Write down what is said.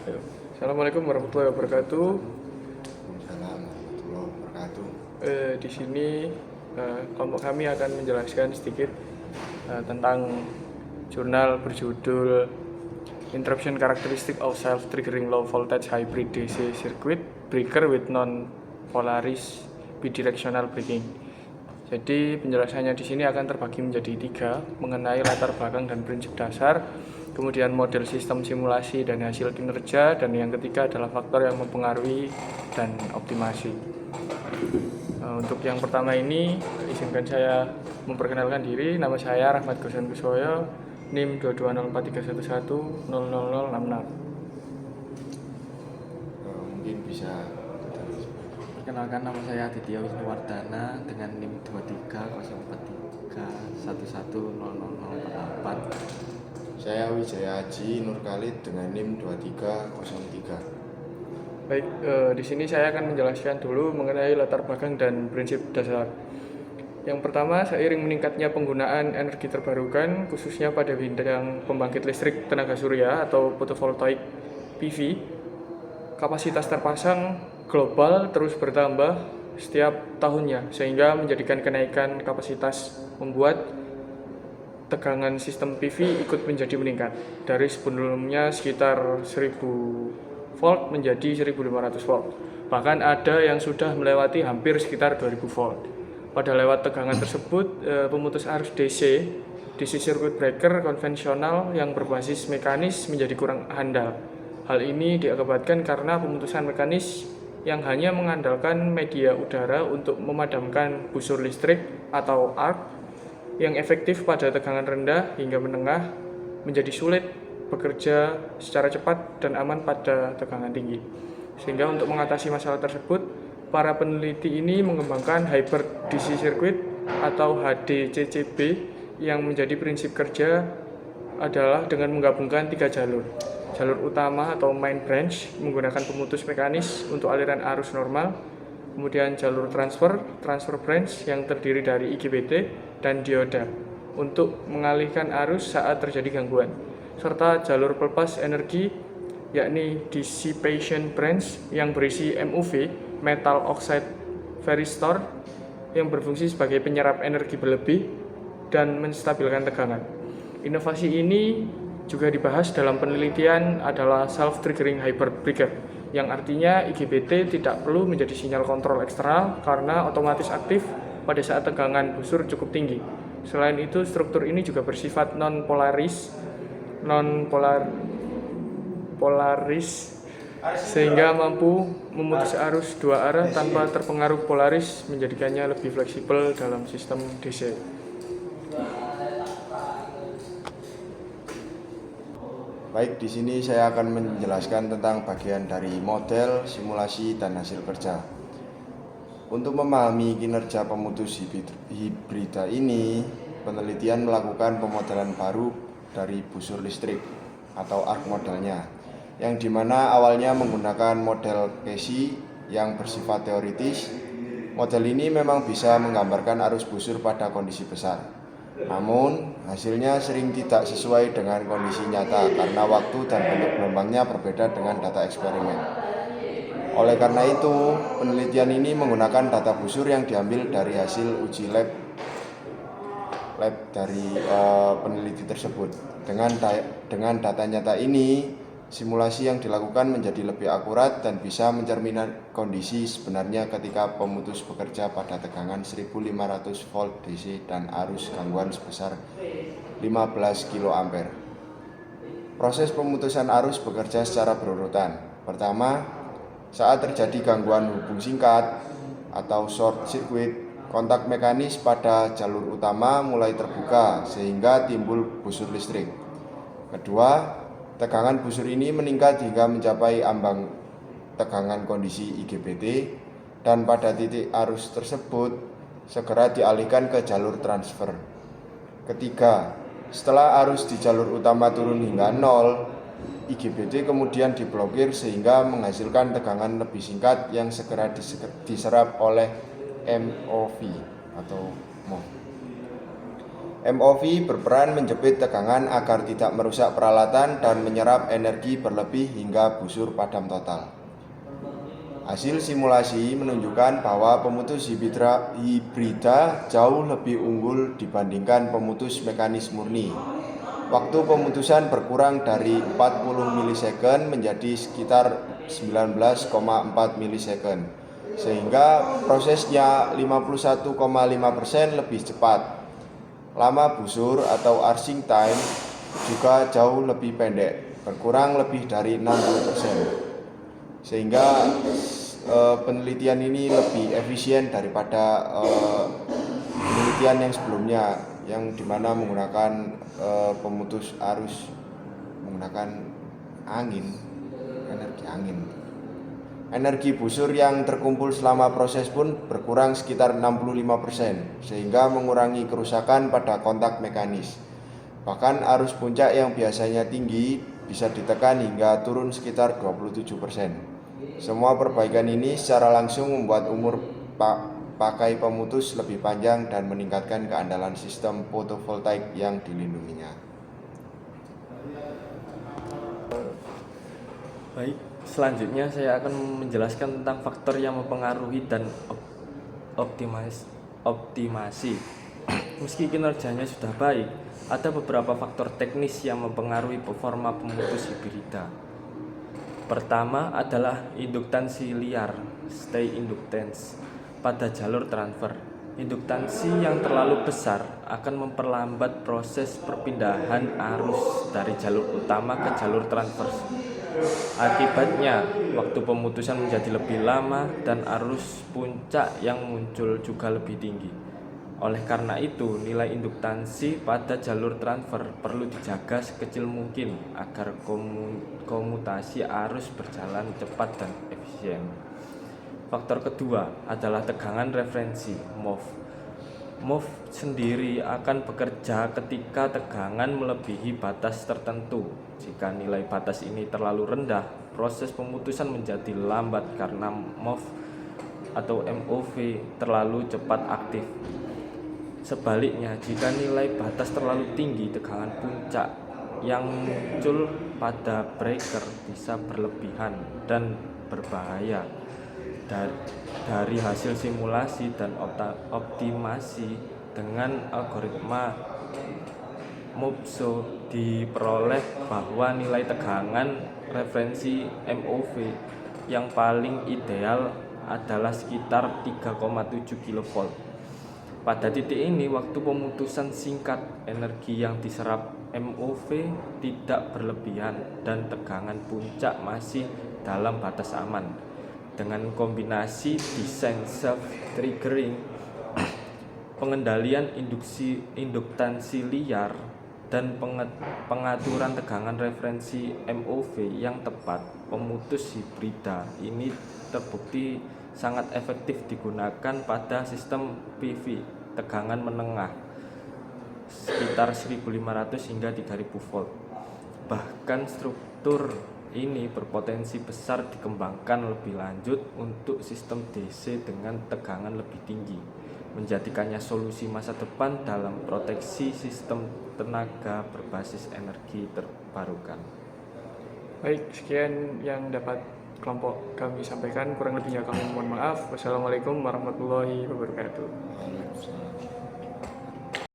Ayo. Assalamualaikum warahmatullahi wabarakatuh. Waalaikumsalam warahmatullahi wabarakatuh. Di sini kelompok kami akan menjelaskan sedikit tentang jurnal berjudul Interruption Characteristic of Self-Triggering Low Voltage Hybrid DC Circuit Breaker with Non-Polaris Bidirectional Breaking. Jadi penjelasannya di sini akan terbagi menjadi 3 mengenai latar belakang dan prinsip dasar, kemudian model sistem simulasi dan hasil kinerja, dan yang ketiga adalah faktor yang mempengaruhi dan optimasi. Untuk yang pertama ini, izinkan saya memperkenalkan diri. Nama saya Rahmat Gosan Kusoyo, NIM 2204311000066. Mungkin bisa Perkenalkan, nama saya Aditya Wisnuwardana dengan NIM 2304311000048. saya Wijaya Haji Nur Khalid dengan NIM 2303. Baik, di sini saya akan menjelaskan dulu mengenai latar belakang dan prinsip dasar. Yang pertama, seiring meningkatnya penggunaan energi terbarukan, khususnya pada bidang pembangkit listrik tenaga surya atau photovoltaik PV, kapasitas terpasang global terus bertambah setiap tahunnya, sehingga menjadikan kenaikan kapasitas membuat tegangan sistem PV ikut menjadi meningkat dari sebelumnya sekitar 1000 volt menjadi 1500 volt. Bahkan ada yang sudah melewati hampir sekitar 2000 volt. Pada lewat tegangan tersebut, pemutus arus DC circuit breaker konvensional yang berbasis mekanis menjadi kurang handal. Hal ini diakibatkan karena pemutusan mekanis yang hanya mengandalkan media udara untuk memadamkan busur listrik atau arc yang efektif pada tegangan rendah hingga menengah menjadi sulit bekerja secara cepat dan aman pada tegangan tinggi. Sehingga untuk mengatasi masalah tersebut, para peneliti ini mengembangkan hybrid DC circuit atau HDCCB yang menjadi prinsip kerja adalah dengan menggabungkan 3 jalur. Jalur utama atau main branch menggunakan pemutus mekanis untuk aliran arus normal, kemudian jalur transfer branch yang terdiri dari IGBT dan dioda untuk mengalihkan arus saat terjadi gangguan, serta jalur pelepas energi yakni dissipation branch yang berisi MUV metal oxide varistor yang berfungsi sebagai penyerap energi berlebih dan menstabilkan tegangan. Inovasi ini juga dibahas dalam penelitian adalah self-triggering hybrid breaker, yang artinya IGBT tidak perlu menjadi sinyal kontrol eksternal karena otomatis aktif pada saat tegangan busur cukup tinggi. Selain itu, struktur ini juga bersifat non-polaris sehingga mampu memutus arus 2 arah tanpa terpengaruh polaris, menjadikannya lebih fleksibel dalam sistem DC. Baik, di sini saya akan menjelaskan tentang bagian dari model, simulasi, dan hasil kerja. Untuk memahami kinerja pemutus hibrida ini, penelitian melakukan pemodelan baru dari busur listrik atau arc modelnya, yang dimana awalnya menggunakan model Casey yang bersifat teoritis. Model ini memang bisa menggambarkan arus busur pada kondisi besar. Namun, hasilnya sering tidak sesuai dengan kondisi nyata karena waktu dan bentuk gelombangnya berbeda dengan data eksperimen. Oleh karena itu, penelitian ini menggunakan data busur yang diambil dari hasil uji lab dari peneliti tersebut. Dengan data nyata ini, simulasi yang dilakukan menjadi lebih akurat dan bisa mencerminkan kondisi sebenarnya ketika pemutus bekerja pada tegangan 1500 volt DC dan arus gangguan sebesar 15 kA. Proses pemutusan arus bekerja secara berurutan. Pertama, saat terjadi gangguan hubung singkat atau short circuit, kontak mekanis pada jalur utama mulai terbuka sehingga timbul busur listrik. Kedua, tegangan busur ini meningkat hingga mencapai ambang tegangan kondisi IGBT dan pada titik arus tersebut segera dialihkan ke jalur transfer. Ketiga, setelah arus di jalur utama turun hingga 0, IGBT kemudian diblokir sehingga menghasilkan tegangan lebih singkat yang segera diserap oleh MOV atau MOV. MOV berperan menjepit tegangan agar tidak merusak peralatan dan menyerap energi berlebih hingga busur padam total. Hasil simulasi menunjukkan bahwa pemutus hibrida jauh lebih unggul dibandingkan pemutus mekanis murni. Waktu pemutusan berkurang dari 40 milisecond menjadi sekitar 19,4 milisecond, sehingga prosesnya 51,5% lebih cepat. Lama busur atau arcing time juga jauh lebih pendek, berkurang lebih dari 60%, sehingga penelitian ini lebih efisien daripada penelitian yang sebelumnya, yang dimana menggunakan pemutus arus menggunakan energi angin. Energi busur yang terkumpul selama proses pun berkurang sekitar 65%, sehingga mengurangi kerusakan pada kontak mekanis. Bahkan arus puncak yang biasanya tinggi bisa ditekan hingga turun sekitar 27%. Semua perbaikan ini secara langsung membuat umur pakai pemutus lebih panjang dan meningkatkan keandalan sistem fotovoltaik yang dilindunginya. Baik, selanjutnya saya akan menjelaskan tentang faktor yang mempengaruhi dan optimasi. Meski kinerjanya sudah baik, ada beberapa faktor teknis yang mempengaruhi performa pemutus hibrida. Pertama adalah induktansi liar, stay inductance, pada jalur transfer. Induktansi yang terlalu besar akan memperlambat proses perpindahan arus dari jalur utama ke jalur transfer. Akibatnya, waktu pemutusan menjadi lebih lama dan arus puncak yang muncul juga lebih tinggi. Oleh karena itu, nilai induktansi pada jalur transfer perlu dijaga sekecil mungkin agar komutasi arus berjalan cepat dan efisien. Faktor kedua adalah tegangan referensi, MOV. MOV sendiri akan bekerja ketika tegangan melebihi batas tertentu. Jika nilai batas ini terlalu rendah, proses pemutusan menjadi lambat karena MOV atau MOV terlalu cepat aktif. Sebaliknya, jika nilai batas terlalu tinggi, tegangan puncak yang muncul pada breaker bisa berlebihan dan berbahaya. Dari hasil simulasi dan optimasi dengan algoritma MOVSO diperoleh bahwa nilai tegangan referensi MOV yang paling ideal adalah sekitar 3,7 kV. Pada titik ini, waktu pemutusan singkat, energi yang diserap MOV tidak berlebihan dan tegangan puncak masih dalam batas aman. Dengan kombinasi desain self-triggering, pengendalian induktansi liar, dan pengaturan tegangan referensi MOV yang tepat, pemutus hibrida ini terbukti sangat efektif digunakan pada sistem PV tegangan menengah sekitar 1500 hingga 3000 volt. Bahkan struktur ini berpotensi besar dikembangkan lebih lanjut untuk sistem DC dengan tegangan lebih tinggi, menjadikannya solusi masa depan dalam proteksi sistem tenaga berbasis energi terbarukan. Baik, sekian yang dapat kelompok kami sampaikan. Kurang lebihnya kami mohon maaf. Wassalamualaikum warahmatullahi wabarakatuh.